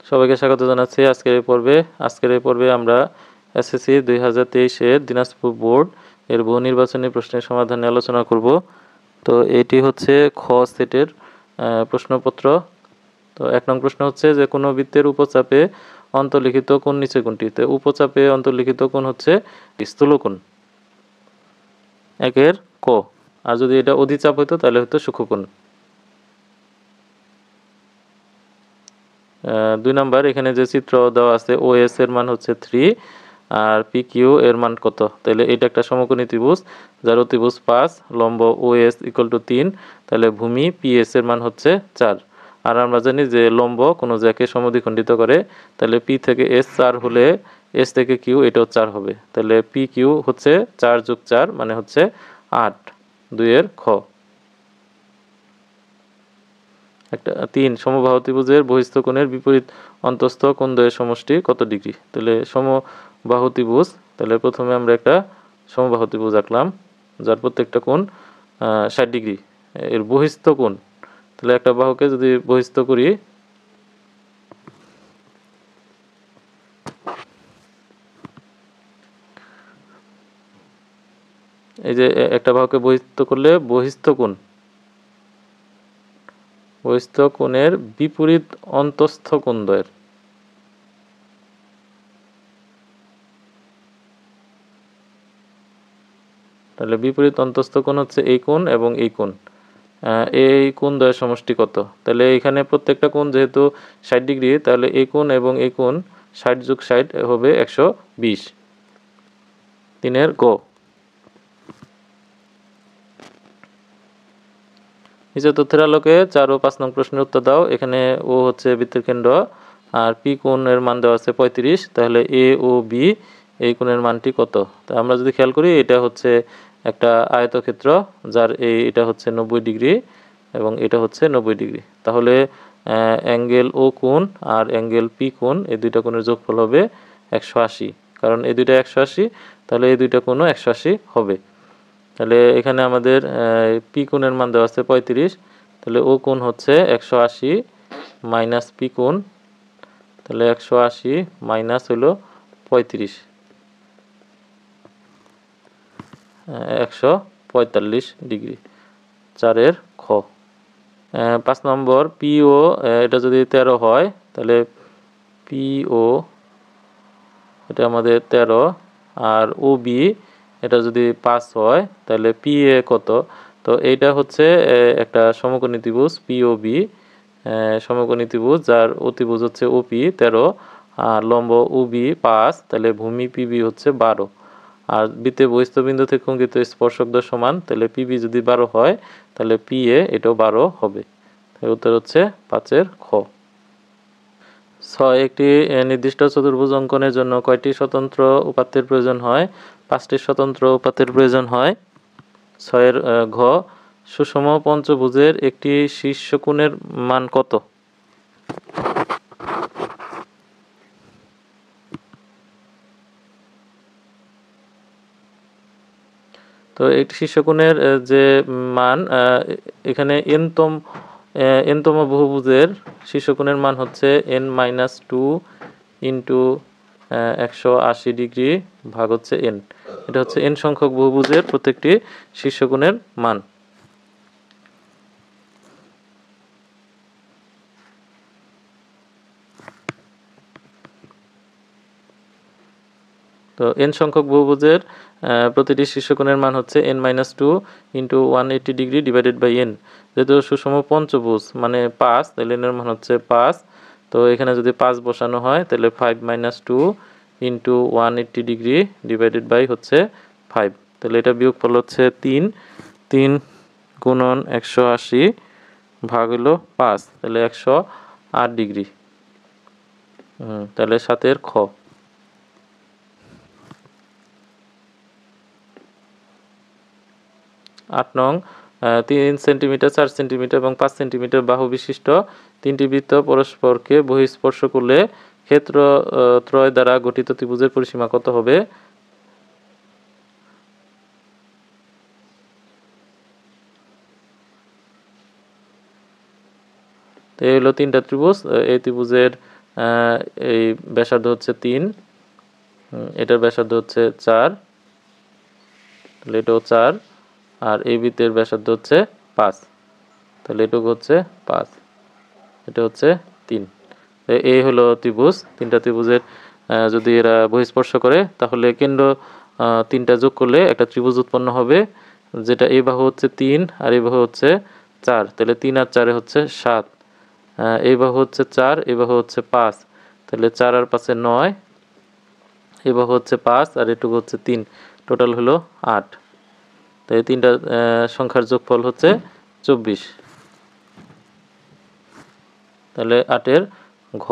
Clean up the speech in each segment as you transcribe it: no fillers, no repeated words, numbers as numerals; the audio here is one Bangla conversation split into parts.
সবাইকে স্বাগত জানাচ্ছি আজকের এই পর্বে আমরা এসএসসি 2023 এর দিনাজপুর বোর্ড এর বহু নির্বাচনী প্রশ্নের সমাধান নিয়ে আলোচনা করব। তো এটি হচ্ছে খ সেটের প্রশ্নপত্র। তো 1 নং প্রশ্ন হচ্ছে যে কোনো বৃত্তের উপচাপে অন্তর্লিখিত কোণ নিচে কোনটি? তো উপচাপে অন্তর্লিখিত কোণ হচ্ছে স্থূলকোণ, একের ক। আর যদি এটা অধিচাপ হতো তাহলে হতো সূক্ষ্মকোণ। 2 নাম্বার, এখানে যে চিত্র দেওয়া আছে OS এর মান হচ্ছে 3 আর PQ এর মান কত? তাহলে এটা একটা সমকোণী ত্রিভুজ যার অতিভুজ 5, লম্ব OS = 3, তাহলে ভূমি PS এর মান হচ্ছে 4। আর আমরা জানি যে লম্ব কোনো জায়গাকে সমদ্বিখণ্ডিত করে, তাহলে P থেকে S 4 হলে S থেকে Q এটাও 4 হবে, তাহলে PQ হচ্ছে 4 + 4 মানে হচ্ছে 8। 2 এর খ। 3, সমবাহু ত্রিভুজের বহিস্থ কোণের বিপরীত অন্তস্থ কোণদ্বয়ের সমষ্টি কত ডিগ্রি? তাহলে সমবাহু ত্রিভুজ, তাহলে প্রথমে আমরা একটা সমবাহু ত্রিভুজ আঁকলাম যার প্রত্যেকটা কোণ 60 ডিগ্রি। এর বহিস্থ কোণ, তাহলে একটা বাহুকে যদি বহিস্থ করি, এই যে একটা বাহুকে বহিস্থ করলে বহিস্থ কোণের বিপরীত অন্তস্থ কোণদ্বয়ের, তাহলে বিপরীত অন্তস্থ কোণ হচ্ছে এই কোণ এবং এই কোণ। এই কোণদ্বয়ের সমষ্টি কত? তাহলে এখানে প্রত্যেকটা কোণ যেহেতু 60 ডিগ্রি, তাহলে এই কোণ এবং এই কোণ 60 + 60 হবে 120। 3 এর গ। নিচে তথ্যের আলোকে 4 ও 5 নং প্রশ্নের উত্তর দাও। এখানে ও হচ্ছে বৃত্তের কেন্দ্র আর পি কোণের মান দেওয়া আছে 35, তাহলে এ ও বি এই কোণের মানটি কত? তা আমরা যদি খেয়াল করি, এটা হচ্ছে একটা আয়তক্ষেত্র যার এটা হচ্ছে 90 ডিগ্রি এবং এটা হচ্ছে 90 ডিগ্রি। তাহলে অ্যাঙ্গেল ও কোণ আর অ্যাঙ্গেল পি কোণ, এই দুইটা কোণের যোগফল হবে 180। কারণ এই দুইটা 180, তাহলে এই দুইটা কোণও 180 হবে। তাহলে এখানে আমাদের পি কোণের মান দেওয়া আছে 35, তাহলে ও কোণ হচ্ছে 180 মাইনাস পি কোণ, তাহলে 180 মাইনাস হলো 35, 145 ডিগ্রি। 4 এর খ। 5 নম্বর, পিও এটা যদি 13 হয়, তাহলে পিও এটা আমাদের 13, আর ও বি এটা যদি 5 হয়, তাহলে পি এ কত? তো এইটা হচ্ছে একটা সমকোণী ত্রিভুজ পিওবি, সমকোণী ত্রিভুজ যার অতিভুজ হচ্ছে ওপি 13 আর লম্ব ওবি 5, তাহলে ভূমি পিবি হচ্ছে 12। আর বৃত্তের বহিস্থ বিন্দু থেকে অঙ্কিত স্পর্শক দ্বয় সমান, তাহলে পিবি যদি 12 হয়, তাহলে পি এ এটাও 12 হবে। উত্তর হচ্ছে 5 এর খ। 6, একটি নির্দিষ্ট চতুর্ভুজ অঙ্কনের জন্য কয়টি স্বতন্ত্র উপাত্তের প্রয়োজন হয়? 5টি স্বতন্ত্র উপাত্তের প্রয়োজন হয়। 6 এর ঘ, সুষম পঞ্চভুজের একটি শীর্ষকোণের মান কত? তো একটি শীর্ষকোণের যে মান, এখানে এনতম বহুভুজের শীর্ষকোণের মান হচ্ছে n-2 ইন্টু 180 ডিগ্রি ভাগ হচ্ছে n। এটা হচ্ছে n সংখ্যক বহুভুজের প্রত্যেকটি শীর্ষকোণের মান। তো n সংখ্যক বহুভুজের প্রতিটি শীর্ষকোণের মান হচ্ছে n-2 into 180 degree divided by n। যেহেতু সুষম পঞ্চভুজ মানে 5, তাহলে n এর মান হচ্ছে 5। তো এখানে যদি 5 বসানো হয়, তাহলে 5-2 ইন্টু 180 ডিগ্রি ডিভাইডেড বাই হচ্ছে 5, তাহলে এটা বিয়োগফল হচ্ছে 3। 3 গুণন 180 ভাগ হলো 5, তাহলে 108 ডিগ্রি। তাহলে 7 এর খ। 8 নং, 3 সেন্টিমিটার, 4 সেন্টিমিটার এবং 5 সেন্টিমিটার বাহু বিশিষ্ট 3টি বৃত্ত পরস্পরকে বহিঃস্পর্শ করলে ক্ষেত্র ত্রয় দ্বারা গঠিত ত্রিভুজের পরিসীমা কত হবে? তো এই হলো 3টা ত্রিভুজ। এই ত্রিভুজের এই ব্যাসার্ধ হচ্ছে 3, এটার ব্যাসার্ধ হচ্ছে 4, তাহলে এটাও 4, আর এই বৃত্তের ব্যাসার্ধ হচ্ছে 5, তাহলে এটুকু হচ্ছে 5, এটা হচ্ছে 3। এই হলো ত্রিভুজ। তিনটা ত্রিভুজের যদি এরা বহিঃস্পর্শ করে তাহলে কেন্দ্র তিনটা যোগ করলে একটা ত্রিভুজ উৎপন্ন হবে, যেটা এই বাহু হচ্ছে 3 আর এই বাহু হচ্ছে 4, তাহলে 3 আর 4 হচ্ছে 7, এই বাহু হচ্ছে 4, এই বাহু হচ্ছে 5, তাহলে 4 আর 5 9, এই বাহু হচ্ছে 5 আর এটুকু হচ্ছে 3, টোটাল হলো 8। তাই তিনটা সংখ্যার যোগফল হচ্ছে 24। তাহলে 8-এর ঘ।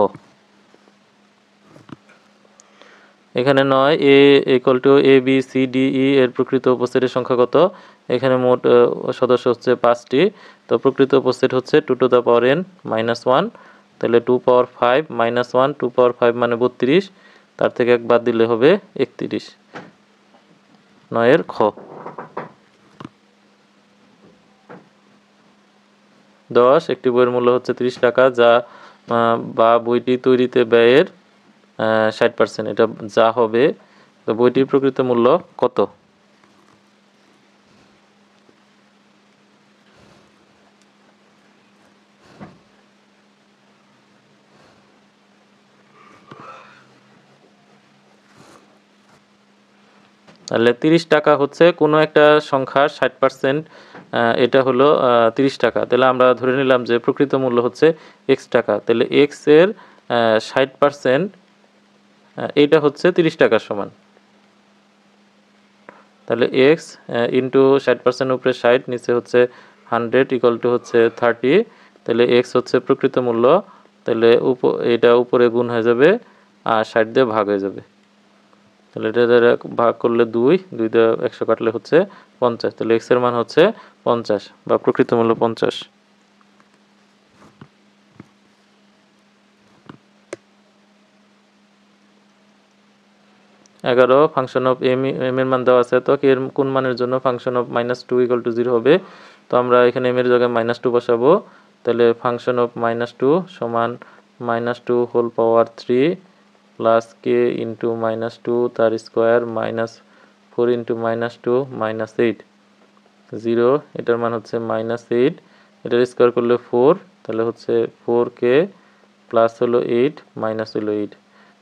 এখানে 9 A equal to A B C D E এর প্রকৃত উপস্থিতির সংখ্যা কত? এখানে মোট সদস্য হচ্ছে 5টি, তো প্রকৃত উপস্থিত হচ্ছে 2 to the power n minus 1, তাহলে 2 পাওয়ার 5 মাইনাস 1, 2 পাওয়ার 5 মানে 32, তার থেকে 1 বাদ দিলে হবে 31। 9-এর খ। 10 একটি বইয়ের মূল্য হচ্ছে 30 টাকা, যা বা বইটি তৈরিতে ব্যয়ের 60%, এটা যা হবে। তো বইটির প্রকৃত মূল্য কত? তাহলে 30 টাকা হচ্ছে কোনো একটা সংখ্যার 60%, এটা হলো 30 টাকা। তাহলে আমরা ধরে নিলাম যে প্রকৃত মূল্য হচ্ছে x টাকা, তাহলে x এর 60% এইটা হচ্ছে 30 টাকার সমান। তাহলে x ইন্টু 60% উপরে 60, নিচে হচ্ছে 100 ইকুয়াল টু হচ্ছে 30, তাহলে x হচ্ছে প্রকৃত মূল্য, তাহলে এটা উপরে গুণ হয়ে যাবে আর 60 দিয়ে ভাগ হয়ে যাবে, তাহলে এটা দ্বারা ভাগ করলে 2 দিয়ে 100 কাটলে হচ্ছে 50, তাহলে x এর মান হচ্ছে 50 বা প্রকৃত মূল্য 50। 11 ফাংশন অফ এম এর মান দেওয়া আছে, তো এর কোন মানের জন্য ফাংশন অফ -2 = 0 হবে? তো আমরা এখানে এম এর জায়গায় -2 বসাবো, তাহলে ফাংশন অফ -2 সমান -2 হোল পাওয়ার 3 প্লাস কে ইন্টু -2 তার স্কোয়ার মাইনাস 4 ইন্টু -2 -8, 0, এটার মান হচ্ছে -8, এটার স্কোয়ার করলে 4, তাহলে হচ্ছে 4k প্লাস হলো 8 মাইনাস হলো 8,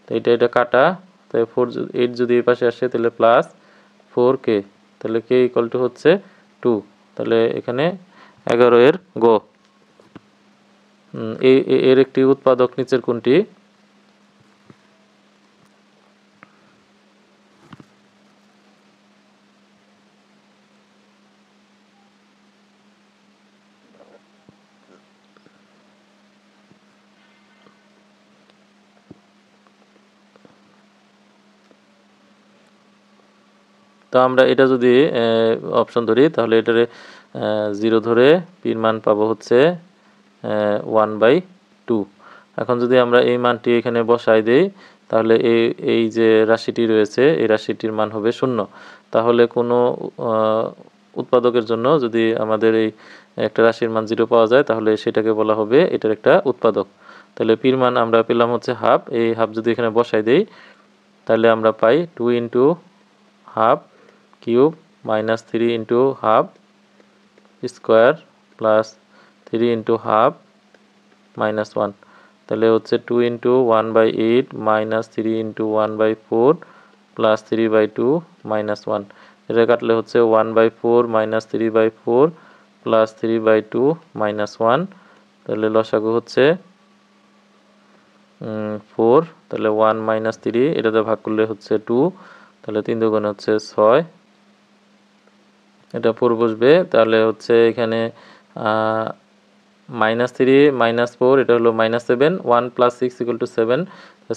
তো এটা কাটা, তাই 8 যদি এই পাশে আসে তাহলে প্লাস 4k, তাহলে k ইকুয়াল টু হচ্ছে 2, তাহলে এখানে 11-এর গ। এর একটি উৎপাদক নিচের কোনটি? তো আমরা এটা যদি অপশন ধরি তাহলে এটারে 0 ধরে পির মান পাবো হচ্ছে 1/2। এখন যদি আমরা এই মানটি এখানে বসাই দেই তাহলে এই যে রাশিটি রয়েছে এই রাশিটির মান হবে 0। তাহলে কোনো উৎপাদকের জন্য যদি আমাদের এই একটা রাশির মান 0 পাওয়া যায় তাহলে সেটাকে বলা হবে এটার একটা উৎপাদক। তাহলে পির মান আমরা পেলাম হচ্ছে হাফ, এই হাফ যদি এখানে বসাই দেই তাহলে আমরা পাই 2 into half cube minus 3 into half square plus 3 into half minus 1, তাহলে হচ্ছে 2 into 1/8 minus 3 into 1/4 plus 3/2 minus 1, এটা কাটলে হচ্ছে 1/4 মাইনাস 3/4 প্লাস 3/2 মাইনাস 1, তাহলে লসাগু হচ্ছে 4, তাহলে 1 মাইনাস 3 এটাতে ভাগ করলে হচ্ছে 2, তাহলে 3 দুগুণে হচ্ছে 6, এটা 4 বসবে, তাহলে হচ্ছে এখানে -3 -4 এটা হলো -7, 1 + 6 = 7,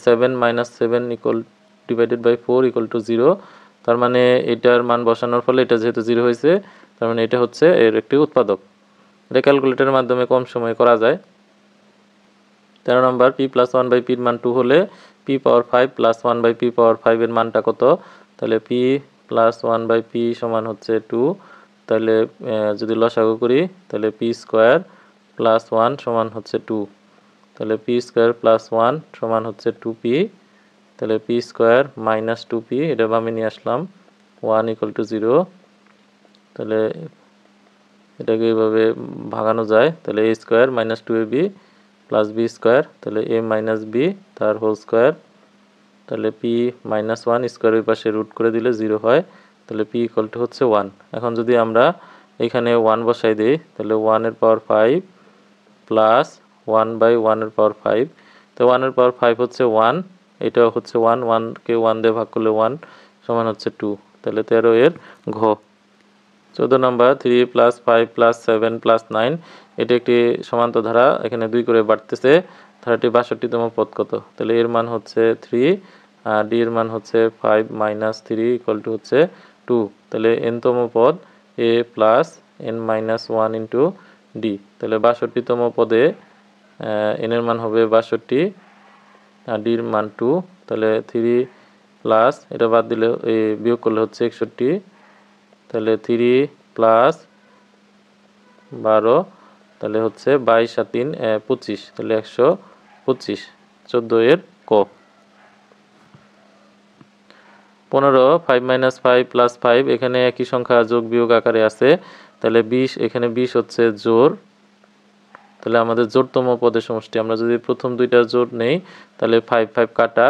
7 - 7 ডিভাইডেড বাই 4 = 0, তার মানে এটার মান বসানোর ফলে এটা যেহেতু 0 হয়েছে তার মানে এটা হচ্ছে এর একটি উৎপাদক। এটা ক্যালকুলেটরের মাধ্যমে কম সময়ে করা যায়। 13 নম্বর p + 1/p এর মান 2 হলে p পাওয়ার 5 + 1/p পাওয়ার 5 এর মানটা কত? তাহলে p + 1/p সমান হচ্ছে 2, তাহলে যদি লসাগু করি তাহলে p² + 1 সমান হচ্ছে 2, তো তাহলে পি স্কোয়ার প্লাস 1 সমান হচ্ছে 2p, তাহলে পি স্কোয়ার মাইনাস 2p, এটা বামে নিয়ে আসলাম, 1 ইকুয়াল টু 0। তাহলে এটাকে এইভাবে ভাঙানো যায়, তাহলে A square minus 2ab plus B square, তাহলে এ মাইনাস বি তার হোল স্কোয়ার, তাহলে পি মাইনাস 1 স্কোয়ার ওই পাশে রুট করে দিলে 0 হয়, তাহলে পি ইকুয়াল টু হচ্ছে 1। এখন যদি আমরা এখানে 1 বসাই দিই, তাহলে 1 এর পাওয়ার 5 প্লাস 1 বাই 1 এর পাওয়ার 5, তো 1 এর পাওয়ার 5 হচ্ছে 1, এটাও হচ্ছে 1, 1কে 1 দিয়ে ভাগ করলে 1 সমান হচ্ছে 2, তাহলে 13 এর ঘ। 14 নম্বর 3 প্লাস 5 প্লাস 7 প্লাস 9, এটি একটি সমান্তর ধারা, এখানে 2 করে বাড়তেছে, ধারাটি 62তম পদ কত? তাহলে এর মান হচ্ছে 3 আর ডি এর মান হচ্ছে 5 মাইনাস 3 ইকুয়াল টু হচ্ছে 2, তাহলে n তম পদ a plus n minus 1 into D, তাহলে 62তম পদে n এর মান হবে 62 আর ডি এর মান 2, তাহলে 3 প্লাস এটা বাদ দিলে বিয়োগ করলে হচ্ছে 61, তাহলে 3 প্লাস 12, তাহলে হচ্ছে 22 আর 3 25, তাহলে 125, 14 এর ক। 15 5 মাইনাস 5 প্লাস 5, এখানে একই সংখ্যা যোগ বিয়োগ আকারে আছে, তাহলে 20, এখানে 20 হচ্ছে জোড়, তাহলে আমাদের জোড়তম পদের সমষ্টি, আমরা যদি প্রথম দুইটা জোড় নেই তাহলে 5 5 কাটা,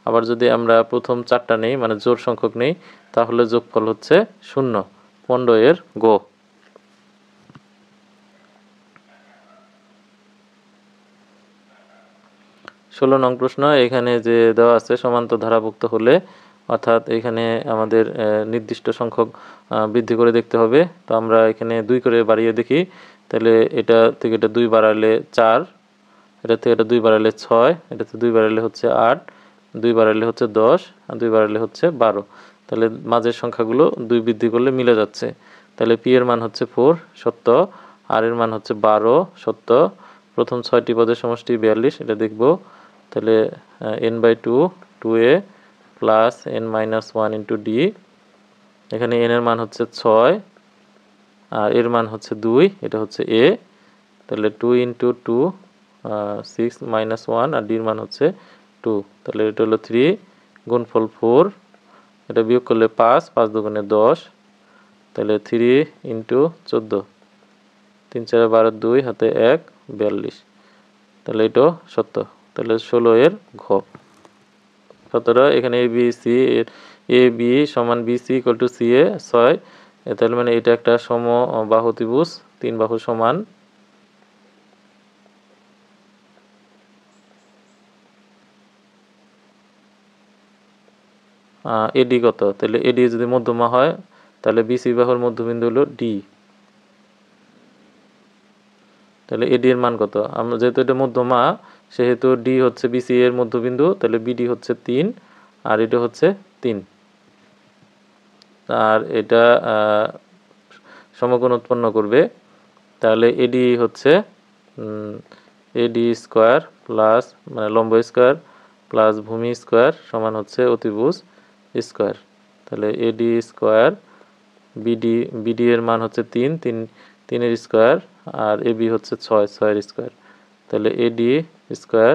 আবার যদি আমরা প্রথম 4টা নেই মানে জোড় সংখ্যক নেই তাহলে যোগফল হচ্ছে 0, 15 এর গ। 16 নং প্রশ্ন, এখানে যে দেওয়া আছে সমান্তর ধারাভুক্ত হলে, অর্থাৎ এখানে আমাদের নির্দিষ্ট সংখ্যক বৃদ্ধি করে দেখতে হবে, তো আমরা এখানে 2 করে বাড়িয়ে দেখি, তাহলে এটা থেকে এটা 2 বাড়ালে 4, এটা থেকে এটা 2 বাড়ালে 6, এটা থেকে 2 বাড়ালে হচ্ছে 8, 2 বাড়ালে হচ্ছে 10 আর 2 বাড়ালে হচ্ছে 12, তাহলে মাঝের সংখ্যাগুলো 2 বৃদ্ধি করলে মিলে যাচ্ছে, তাহলে পি এর মান হচ্ছে 4 সত্য, আর এর মান হচ্ছে 12 সত্য, প্রথম 6টি পদের সমষ্টি 42, এটা দেখব, তাহলে n/2 2a plus n minus 1 into D, এখানে n এর মান হচ্ছে 6 আর এর মান হচ্ছে 2, এটা হচ্ছে a, তাহলে 2 ইন্টু 2 6 মাইনাস 1 আর ডির মান হচ্ছে 2, তাহলে এটা হলো 3 গুণফল 4, এটা বিয়োগ করলে 5, 5 দুগুণে 10, তাহলে 3 ইন্টু 14, 3 4 12 2 হাতে 1 42, তাহলে এটাও সত্য, তাহলে 16 এর ঘ। 17 এখানে এ বি সি এর এ বি সমান B C equal to C A 6, তাহলে মানে এটা একটা সমবাহু ত্রিভুজ, 3 বাহু সমান, এডি কত? তাহলে এডি যদি মধ্যমা হয় তাহলে বিসি বাহুর মধ্যবিন্দু হলো ডি, তাহলে এডি এর মান কত? আমরা যেহেতু এটা মধ্যমা সেহেতু ডি হচ্ছে বিসি এর মধ্যবিন্দু, তাহলে বিডি হচ্ছে 3 আর এটা হচ্ছে 3, আর এটা সমকোণ উৎপন্ন করবে, তাহলে এডি হচ্ছে এডি স্কোয়ার প্লাস মানে লম্ব স্কোয়ার প্লাস ভূমি স্কোয়ার সমান হচ্ছে অতিভুজ স্কোয়ার, তাহলে এডি স্কোয়ার বিডি এর মান হচ্ছে 3 3 এর স্কোয়ার আর এবি হচ্ছে 6 6 এর স্কোয়ার, তাহলে এডি স্কোয়ার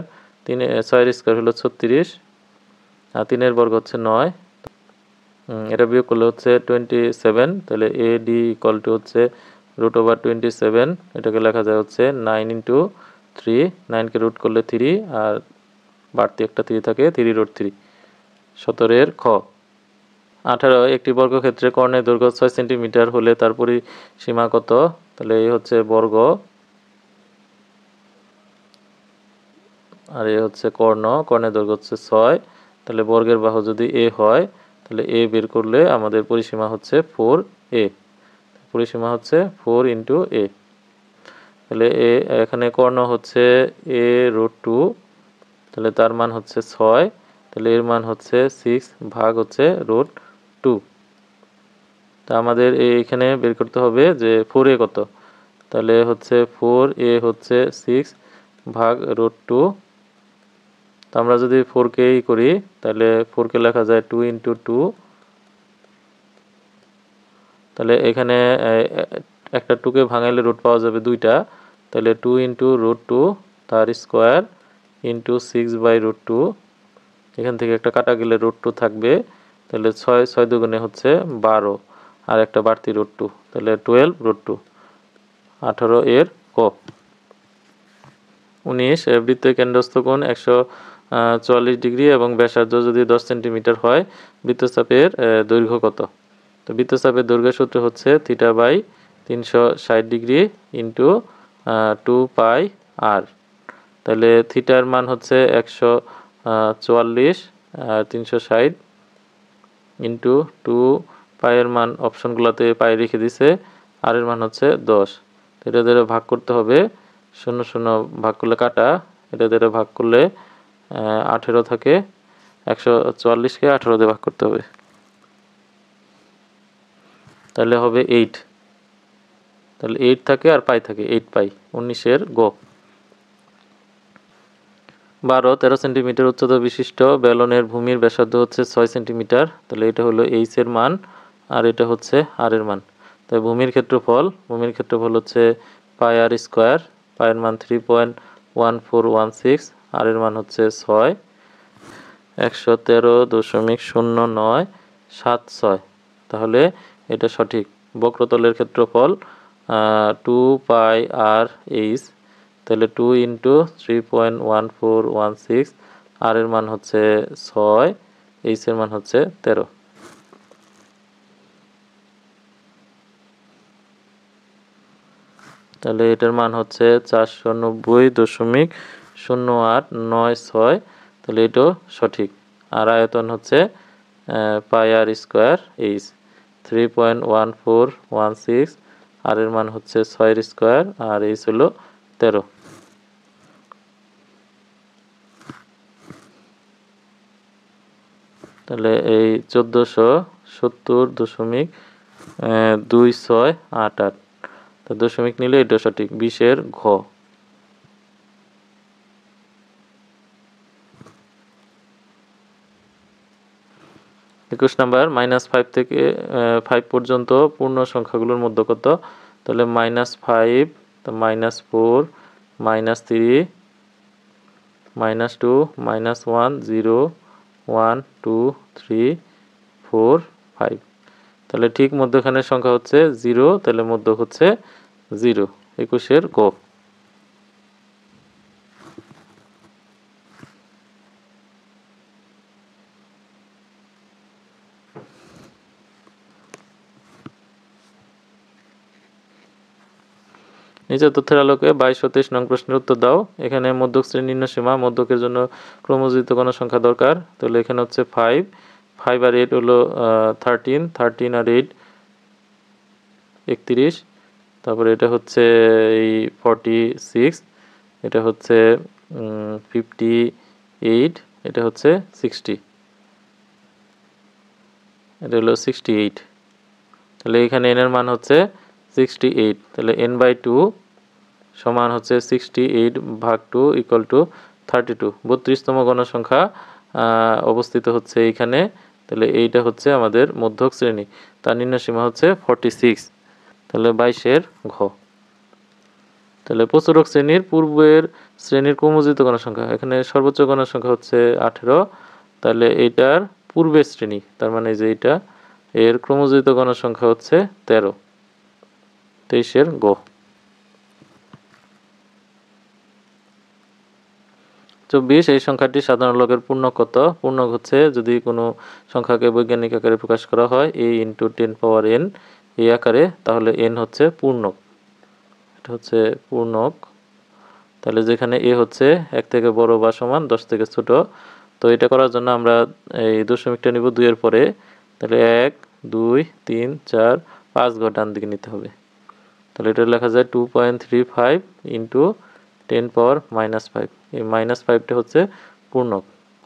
6 এর স্কোয়ার হলো 36 আর 3 এর বর্গ হচ্ছে 9, এটা বিয়োগ করলে হচ্ছে 27, তাহলে এডি ইকুয়াল টু হচ্ছে √27, এটাকে লেখা যায় হচ্ছে 9 ইন্টু 3, 9কে রুট করলে 3 আর বাড়তি একটা 3 থাকে, 3√3, 17 এর খ। 18 একটি বর্গক্ষেত্রে কর্ণের দৈর্ঘ্য 6 সেন্টিমিটার হলে তার পরিসীমা কত? তাহলে এই হচ্ছে বর্গ আর এই হচ্ছে কর্ণের দৈর্ঘ্য হচ্ছে 6, তাহলে বর্গের বাহু যদি এ হয় তাহলে এ বের করলে আমাদের পরিসীমা হচ্ছে 4a, পরিসীমা হচ্ছে 4 ইন্টু এ, তাহলে এখানে কর্ণ হচ্ছে a√2, তাহলে তার মান হচ্ছে 6, তাহলে এর মান হচ্ছে 6 ভাগ হচ্ছে √2, তা আমাদের এখানে বের করতে হবে যে 4a কত, তাহলে হচ্ছে 4a হচ্ছে 6 ভাগ √2, তো আমরা যদি 4কে করি তাহলে 4কে লেখা যায় 2 ইন্টু 2, তাহলে এখানে একটা 2কে ভাঙাইলে রুট পাওয়া যাবে 2টা, তাহলে 2 ইন্টু √2 তার স্কোয়ার ইন্টু 6/√2, এখান থেকে একটা কাটা গেলে √2 থাকবে, তাহলে 6 দুগুণে হচ্ছে 12, আর একটা বাড়তি √2, তাহলে 12√2, 18 এর ক। 19 বৃত্তের কেন্দ্রস্থ কোণ 144 ডিগ্রি এবং ব্যাসার্ধ যদি 10 সেন্টিমিটার হয়, বৃত্তচাপের দৈর্ঘ্য কত? তো বৃত্তচাপের দৈর্ঘ্যের সূত্র হচ্ছে θ/360 ডিগ্রি ইন্টু 2πr। তাহলে থিটার মান হচ্ছে 144 আর 360 ইন্টু 2π এর মান অপশনগুলোতে পাই রেখে দিছে, আর এর মান হচ্ছে 10। এটা দ্বারা ভাগ করতে হবে, 0 ভাগ করলে কাটা, এটা দ্বারা ভাগ করলে 18 থাকে, 144কে 18 দিয়ে ভাগ করতে হবে, তাহলে হবে 8। তাহলে 8 থাকে আর পাই থাকে, 8π। 19 এর গ। 13 সেন্টিমিটার উচ্চতা বিশিষ্ট বেলনের ভূমির ব্যাসার্ধ হচ্ছে 6 সেন্টিমিটার, তাহলে এটা হলো এইচ এর মান, আর এটা হচ্ছে আর এর মান। তাই ভূমির ক্ষেত্রফল হচ্ছে πr², পায়ের মান 3.1416, আর এর মান হচ্ছে 6, 113.0976। তাহলে এটা সঠিক। বক্রতলের ক্ষেত্রফল 2πr/h, তাহলে 2 ইন্টু 3.1416, আর এর মান হচ্ছে 6, এইচ এর মান হচ্ছে 13। তাহলে এটার মান হচ্ছে 490.0896, তাহলে এটাও সঠিক। আর আয়তন হচ্ছে πr², এইচ 3.1416, আর এর মান হচ্ছে 6 আর এইচ হলো 13। তাহলে এই 1470.2688, তো দশমিক নিলে এটা সঠিক। 20 এর ঘ। 21 নাম্বার, -5 থেকে 5 পর্যন্ত পূর্ণ সংখ্যাগুলোর মধ্য কত? তাহলে -5, তো -4, -3, -2, -1, 0, 1, 2, 3, 4, 5। তাহলে ঠিক মধ্যখানের সংখ্যা হচ্ছে 0, তাহলে মধ্য হচ্ছে 0। 21 এর গ। নিচের তথ্যের আলোকে 22 ও 23 নং প্রশ্নের উত্তর দাও। এখানে মধ্যক শ্রেণীর নিম্ন সীমা, মধ্যকের জন্য ক্রমযোজিত গণসংখ্যা দরকার। তাহলে এখানে হচ্ছে 5 আর 8 হলো 13 আর 8 31, তারপরে এটা হচ্ছে এই 46, এটা হচ্ছে 58, এটা হচ্ছে 60, এটা হলো 68। তাহলে এখানে n এর মান হচ্ছে 68, তাহলে n/2 সমান হচ্ছে 68 ভাগ 2 ইকুয়াল টু 32। 32তম গণসংখ্যা অবস্থিত হচ্ছে এইখানে, তাহলে এইটা হচ্ছে আমাদের মধ্যক শ্রেণী, তার নিম্ন সীমা হচ্ছে 46। তাহলে 22 এর ঘ। তাহলে প্রচুরক শ্রেণীর পূর্বের শ্রেণীর ক্রমযোজিত গণসংখ্যা, এখানে সর্বোচ্চ গণসংখ্যা হচ্ছে 18, তাহলে এইটার পূর্বের শ্রেণী, তার মানে যে এইটা, এর ক্রমযোজিত গণসংখ্যা হচ্ছে 13। 23 এর গ। 24 এই সংখ্যাটি সাধারণ লবের পূর্ণক কত? পূর্ণক হচ্ছে যদি কোনো সংখ্যাকে বৈজ্ঞানিক আকারে প্রকাশ করা হয় a × 10^n এই আকারে, তাহলে n হচ্ছে পূর্ণক। এটা হচ্ছে পূর্ণক। তাহলে যেখানে a হচ্ছে 1 থেকে বড় বা সমান, 10 থেকে ছোট, তো এটা করার জন্য আমরা এই দশমিকটা নিব 2 এর পরে, তাহলে 1, 2, 3, 4, 5 ঘর ডান দিকে নিতে হবে। তাহলে এটা লেখা যায় 2.35 ইন্টু 10^-5, এই -5টা হচ্ছে পূর্ণক।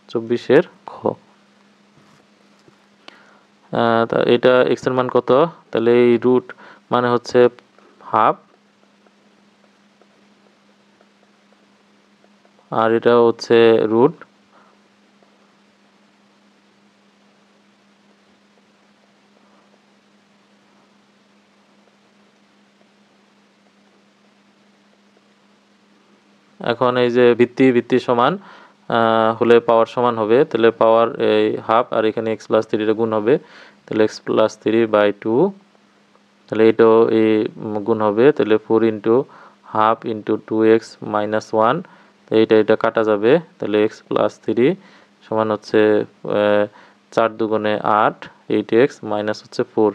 24 এর খ। এটা x এর মান কত? তাহলে এই রুট মানে হচ্ছে হাফ, আর এটা হচ্ছে রুট, এখন এই যে ভিত্তি সমান হলে পাওয়ার সমান হবে, তাহলে পাওয়ার এই হাফ আর এখানে এক্স প্লাস থ্রির গুণ হবে, তাহলে x plus three by two, তাহলে এটাও এই গুণ হবে, তাহলে 4 into half into 2x minus 1, তো এটা কাটা যাবে, তাহলে এক্স প্লাস থ্রি সমান হচ্ছে 4 দুগুণে 8, 8x মাইনাস হচ্ছে 4,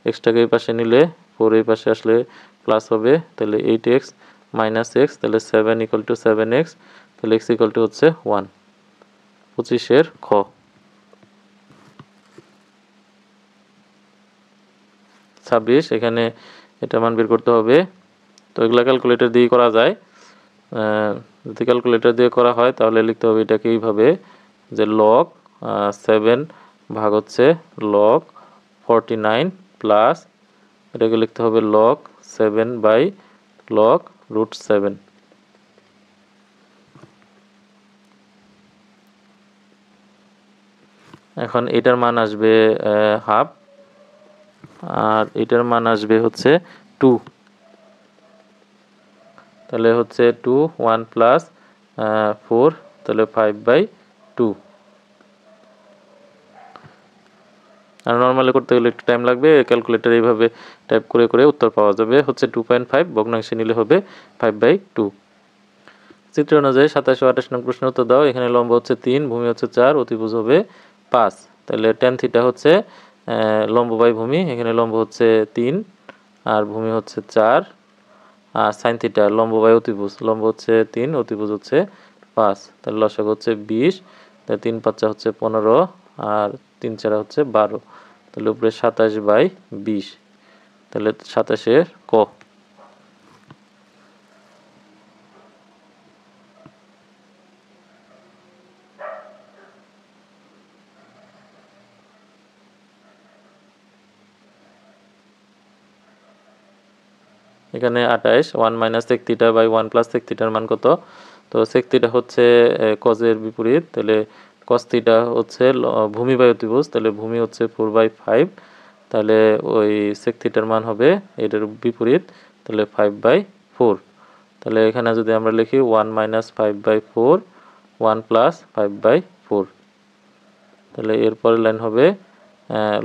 এক্সটাকে এই পাশে নিলে 4 এই পাশে আসলে প্লাস হবে, তাহলে 8x মাইনাস এক্স, তাহলে 7 ইকুয়াল টু 7x, তাহলে x ইকুয়াল টু হচ্ছে 1। 25 খ। 26 এখানে এটা মান বের করতে হবে, তো এগুলা ক্যালকুলেটর দিয়ে করা যায়। যদি ক্যালকুলেটর দিয়ে করা হয় তাহলে লিখতে হবে এটাকে এইভাবে যে লগ 7 ভাগ হচ্ছে লগ 49 প্লাস এটাকে লিখতে হবে লগ 7 বাই লগ রুট 7। এখন এটার মান আসবে হাফ আর এটার মান আসবে হচ্ছে 2, তাহলে হচ্ছে 2 1 প্লাস 4, তাহলে 5/2। আর নর্মালি করতে গেলে একটু টাইম লাগবে, ক্যালকুলেটর এইভাবে টাইপ করে করে উত্তর পাওয়া যাবে হচ্ছে 2.5, ভগ্নাংশে নিলে হবে 5/2। চিত্র অনুযায়ী 27 ও 28 নং প্রশ্নের উত্তর দাও। এখানে লম্ব হচ্ছে 3, ভূমি হচ্ছে 4, অতিভুজ হবে 5, তাহলে tan থিটা হচ্ছে লম্ব বাই ভূমি, এখানে লম্ব হচ্ছে 3 আর ভূমি হচ্ছে 4, আর সাইন থিটা লম্ব বাই অতিভুজ, লম্ব হচ্ছে 3, অতিভুজ হচ্ছে 5, তাহলে লসাগু হচ্ছে 20, তাহলে 3 5 হচ্ছে 15 আর 3 4 হচ্ছে 12, তাহলে উপরে 27/20, তাহলে 27 ক। এখানে 28 1 minus sec theta by 1 plus sec থিটার মান কত? তো সেক থিটা হচ্ছে কজের বিপরীত, তাহলে কস থিটা হচ্ছে ভূমি বাই অতিভুজ, তাহলে ভূমি হচ্ছে 4/5, তাহলে ওই সেক থিটার মান হবে এটার বিপরীত, তাহলে 5/4, তাহলে এখানে যদি আমরা লিখি 1 মাইনাস 5/4 1 প্লাস 5/4, তাহলে এরপরের লাইন হবে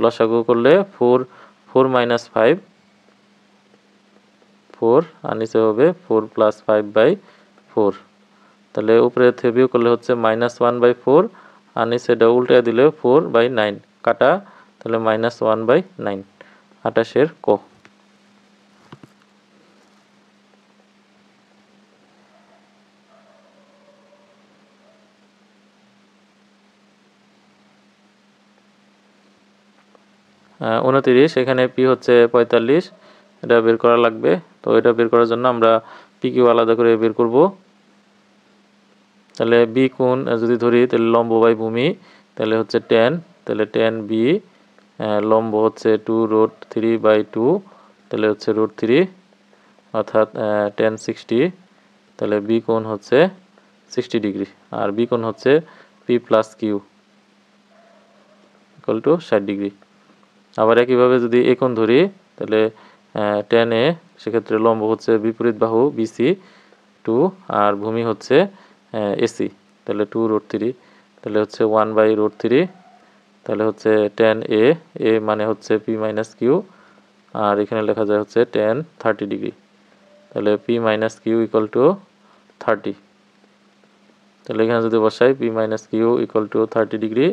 লসাগু করলে 4 মাইনাস 5 4 আর নিচে হবে 4 প্লাস 5/4, তাহলে উপরে থেকে বিয়োগ করলে হচ্ছে -1/4 আর নিচে এটা উল্টে দিলে 4/9 কাটা, তাহলে -1/9। 28 ক। হ্যাঁ 29 এখানে পি হচ্ছে 45, এটা বের করা লাগবে, তো এটা বের করার জন্য আমরা পি কিউ আলাদা করে বের করব। তাহলে বি কোণ যদি ধরি তাহলে লম্ব বাই ভূমি, তাহলে হচ্ছে tan, তাহলে tan বি লম্ব হচ্ছে 2√3/2, তাহলে হচ্ছে √3 অর্থাৎ tan 60, তাহলে বি কোণ হচ্ছে 60 ডিগ্রি আর বি কোণ হচ্ছে p plus q equal to 60 degree. আবার একইভাবে যদি এ কোণ ধরি তাহলে tan এ সেক্ষেত্রে লম্ব হচ্ছে বিপরীত বাহু বিসি 2 আর ভূমি হচ্ছে এসি, তাহলে 2√3, তাহলে হচ্ছে 1/√3, তাহলে হচ্ছে tan এ মানে হচ্ছে পি মাইনাস কিউ আর এখানে লেখা যায় হচ্ছে tan 30 ডিগ্রি, তাহলে P minus q equal to 30, তাহলে এখানে যদি বসাই p minus q equal to 30 degree,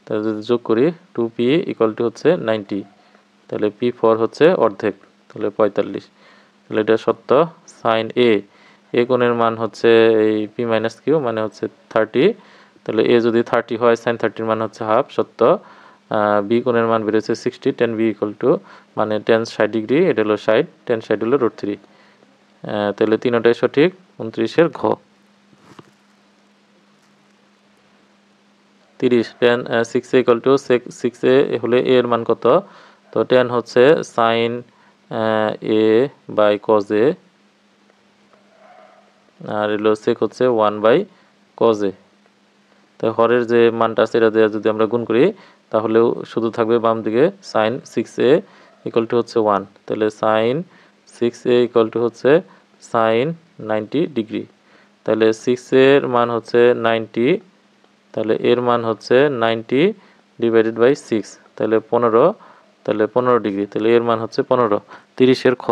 তাহলে যদি যোগ করি 2p ইকুয়াল টু হচ্ছে 90, তাহলে p4 হচ্ছে অর্ধেক, তাহলে 45, তাহলে এটা সত্য। সাইন এ কোণের মান হচ্ছে এই পি মাইনাস কিউ মানে হচ্ছে 30, তাহলে এ যদি 30 হয় সাইন 30 মান হচ্ছে হাফ, সত্য। বি কোণের মান বেরোচ্ছে 60, tan বি ইকুয়াল টু মানে tan 60 ডিগ্রি, এটা হলো 60, tan 60 হলো √3, তাহলে তিনটাই সঠিক। 29 ঘ। 30 tan 6a equal to 6a হলে এ এর মান কত? তো tan হচ্ছে sine A by cos A আর এলো সেক হচ্ছে 1/cos এ, তো হরের যে মানটা আছে এটা দিয়ে যদি আমরা গুণ করি তাহলেও শুধু থাকবে বাম দিকে সাইন 6a ইকুয়াল টু হচ্ছে 1, তাহলে সাইন 6a ইকুয়াল টু হচ্ছে সাইন 90 ডিগ্রি। তাহলে 6 এর মান হচ্ছে 90, তাহলে এর মান হচ্ছে 90 ডিভাইডেড বাই 6, তাহলে 15, তাহলে 15 ডিগ্রি, তাহলে এর মান হচ্ছে 15। 30 এর খ।